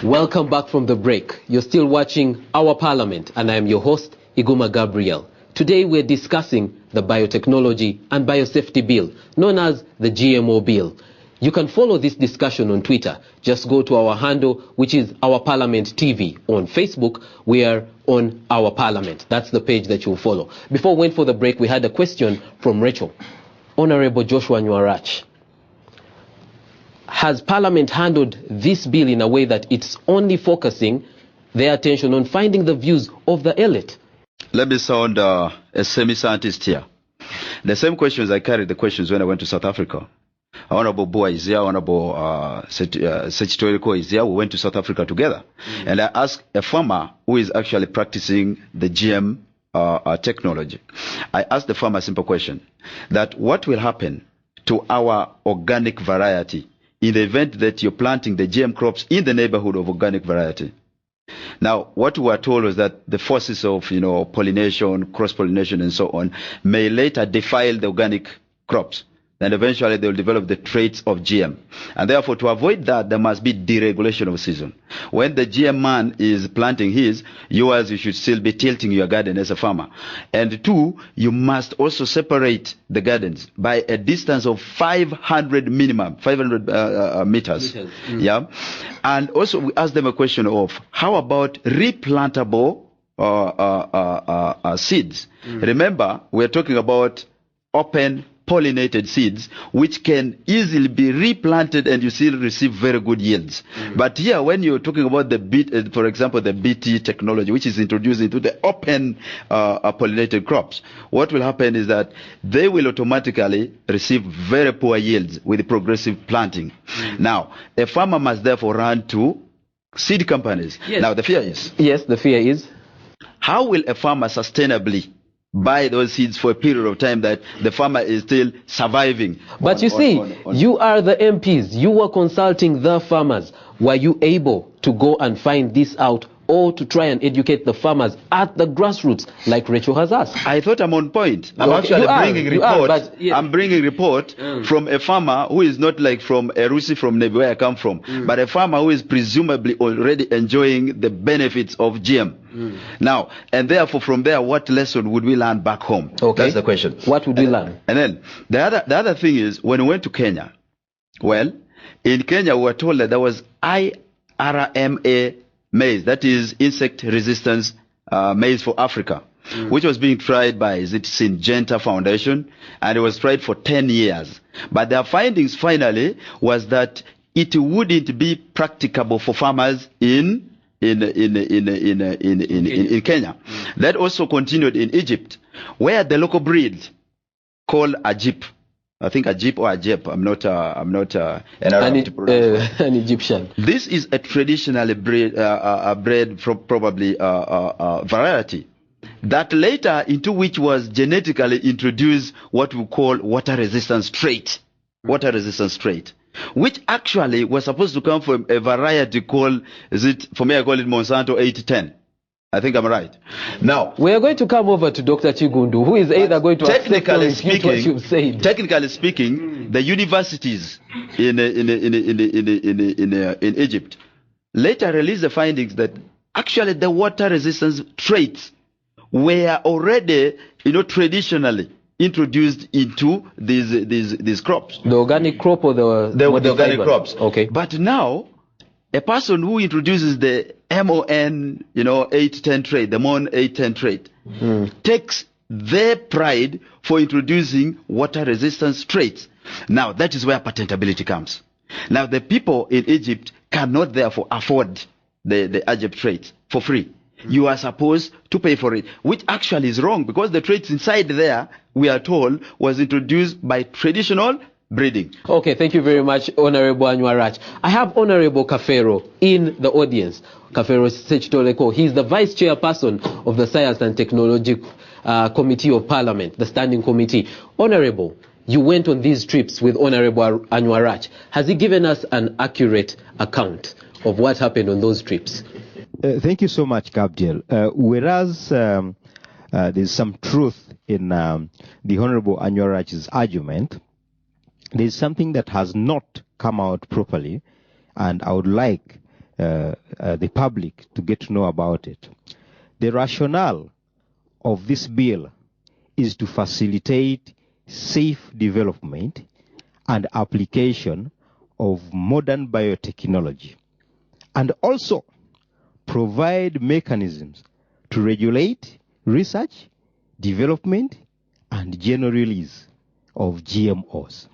Welcome back from the break. You're still watching Our Parliament, and I am your host, Iguma Gabriel. Today we're discussing the Biotechnology and Biosafety Bill, known as the GMO Bill. You can follow this discussion on Twitter. Just go to our handle, which is Our Parliament TV. On Facebook, we are on Our Parliament. That's the page that you'll follow. Before we went for the break, we had a question from Rachel. Honorable Joshua Nwarach, has Parliament handled this bill in a way that it's only focusing their attention on finding the views of the elite? Let me sound a semi-scientist here. The same questions I carried the questions when I went to South Africa. Honorable Boa is here, Honorable Sechitoriko is here. We went to South Africa together. And I asked a farmer who is actually practicing the GM technology. I asked the farmer a simple question, that what will happen to our organic variety in the event that you're planting the GM crops in the neighborhood of organic variety? Now, what we were told was that the forces of, pollination, cross-pollination, and so on, may later defile the organic crops. And eventually they will develop the traits of GM. And therefore, to avoid that, there must be deregulation of season. When the GM man is planting his, you should still be tilting your garden as a farmer. And two, you must also separate the gardens by a distance of 500 minimum, 500 meters. Yeah. And also we asked them a question of, how about replantable seeds? Remember, we're talking about open pollinated seeds, which can easily be replanted and you still receive very good yields. But here, when you're talking about the for example, the BT technology, which is introduced into the open pollinated crops, what will happen is that they will automatically receive very poor yields with progressive planting. Now, a farmer must therefore run to seed companies. Yes. Now, the fear is? Yes, the fear is? How will a farmer sustainably buy those seeds for a period of time that the farmer is still surviving? But you are the MPs. You were consulting the farmers. Were you able to go and find this out, or to try and educate the farmers at the grassroots, like Rachel has asked? I thought I'm on point. I'm actually bringing report. I'm bringing report from a farmer who is not like from Erusi, from Nebi, where I come from, but a farmer who is presumably already enjoying the benefits of GM. Now, and therefore from there, what lesson would we learn back home? Okay. That's the question. What would we learn? And then the other thing is, when we went to Kenya, well, in Kenya we were told that there was IRMA maize, that is insect resistance maize for Africa, which was being tried by Syngenta Foundation, and it was tried for 10 years. But their findings finally was that it wouldn't be practicable for farmers in Kenya. That also continued in Egypt, where the local breed called Ajip, I think Ajip or Ajep, I'm not an Arab to pronounce. An Egyptian. This is a traditionally bred probably variety that later into which was genetically introduced what we call water resistance trait, which actually was supposed to come from a variety called, for me I call it Monsanto 810. I think I'm right. Now, we are going to come over to Dr. Chigundu, who is either going to technically speaking, what you've said. Technically speaking, the universities in Egypt later released the findings that actually the water resistance traits were already, traditionally introduced into these crops. The organic crop or the organic crops. Okay. But now, a person who introduces the MON, 810 trait, the MON 810 trait, takes their pride for introducing water resistance traits. Now, that is where patentability comes. Now, the people in Egypt cannot therefore afford the Ajep traits for free. You are supposed to pay for it, which actually is wrong, because the traits inside there, we are told, was introduced by traditional breeding. Okay, thank you very much, Honorable Nwarach. I have Honorable Kafero in the audience. Kafero Sechitoriko. He is the Vice Chairperson of the Science and Technology Committee of Parliament, the Standing Committee. Honorable, you went on these trips with Honorable Nwarach. Has he given us an accurate account of what happened on those trips? Thank you so much, Gabriel. Whereas there's some truth in the Honorable Nwarach's argument, there's something that has not come out properly, and I would like the public to get to know about it. The rationale of this bill is to facilitate safe development and application of modern biotechnology, and also provide mechanisms to regulate research, development, and general release of GMOs.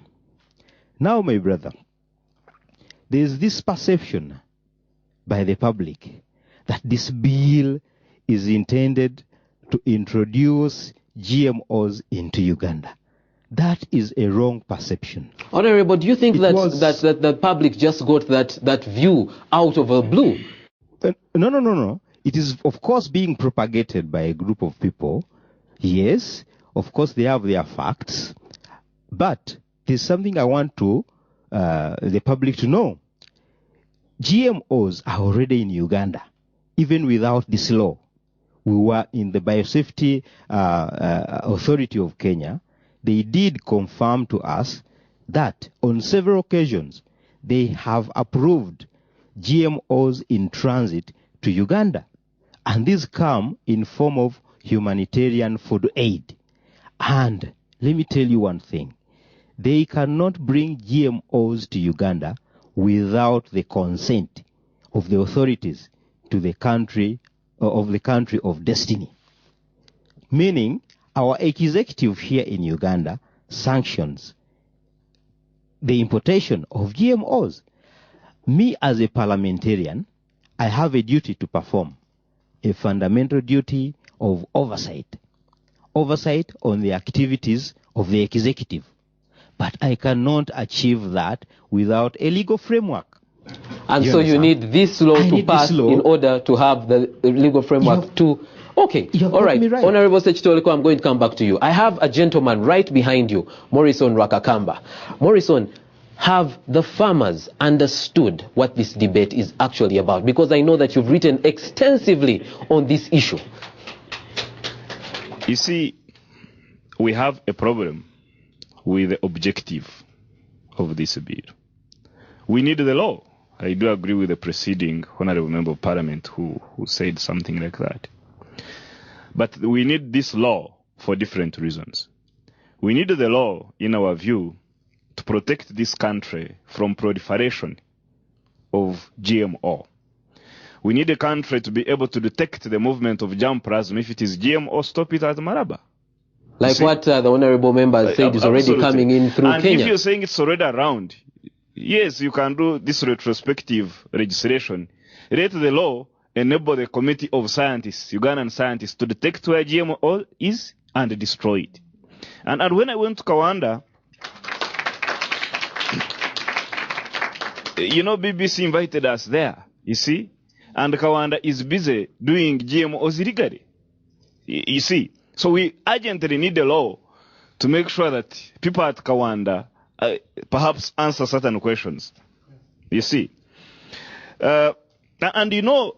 Now, my brother, there is this perception by the public that this bill is intended to introduce GMOs into Uganda. That is a wrong perception. Honorable, do you think that the public just got that view out of the blue? No. It is, of course, being propagated by a group of people. Yes, of course, they have their facts. But there's something I want the public to know. GMOs are already in Uganda, even without this law. We were in the Biosafety Authority of Kenya. They did confirm to us that on several occasions they have approved GMOs in transit to Uganda. And these come in form of humanitarian food aid. And let me tell you one thing. They cannot bring GMOs to Uganda without the consent of the authorities to the country of destiny. Meaning, our executive here in Uganda sanctions the importation of GMOs. Me as a parliamentarian, I have a duty to perform, a fundamental duty of oversight on the activities of the executive. But I cannot achieve that without a legal framework. And so you need this law to pass in order to have the legal framework to... Okay, all right. Honorable Sechitoliko, I'm going to come back to you. I have a gentleman right behind you, Morrison Rakakamba. Morrison, have the farmers understood what this debate is actually about? Because I know that you've written extensively on this issue. You see, we have a problem with the objective of this bill. We need the law. I do agree with the preceding Honorable Member of Parliament who said something like that. But we need this law for different reasons. We need the law, in our view, to protect this country from proliferation of GMO. We need a country to be able to detect the movement of germplasm. If it is GMO, stop it at Maraba. Like what the Honorable Member said is already coming in through Kenya. And if you're saying it's already around, yes, you can do this retrospective registration. Let the law enable the committee of scientists, Ugandan scientists, to detect where GMO is and destroy it. And when I went to Kawanda, you know, BBC invited us there, you see, and Kawanda is busy doing GMOs illegally. You see, so we urgently need a law to make sure that people at Kawanda perhaps answer certain questions. You see. And you know,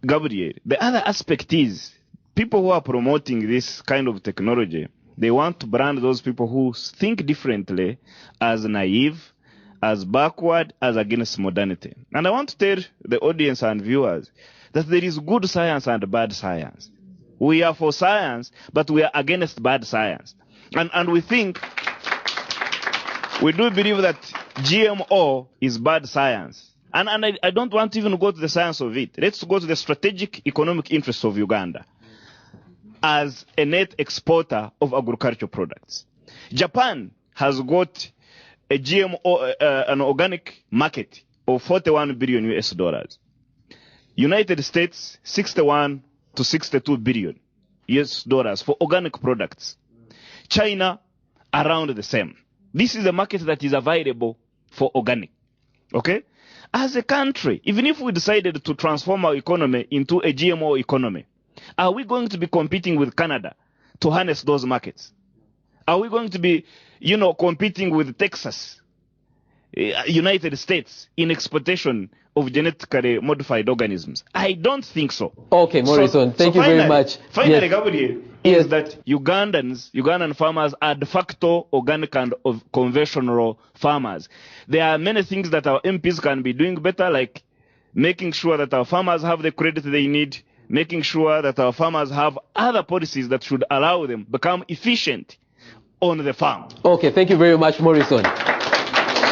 Gabriel, the other aspect is people who are promoting this kind of technology, they want to brand those people who think differently as naive, as backward, as against modernity. And I want to tell the audience and viewers that there is good science and bad science. We are for science, but we are against bad science. And we think, we do believe that GMO is bad science. And I don't want to even go to the science of it. Let's go to the strategic economic interests of Uganda as a net exporter of agricultural products. Japan has got a GMO, an organic market of 41 billion US dollars. United States, 61 to 62 billion US dollars for organic products. China, around the same. This is a market that is available for organic. Okay? As a country, even if we decided to transform our economy into a GMO economy, are we going to be competing with Canada to harness those markets? Are we going to be, competing with Texas, United States in exportation of genetically modified organisms? I don't think so. Okay, Morrison, thank you very much. Finally, Gabriel, is that Ugandan farmers are de facto organic and conventional farmers. There are many things that our MPs can be doing better, like making sure that our farmers have the credit they need, making sure that our farmers have other policies that should allow them become efficient on the farm. Okay, thank you very much, Morrison.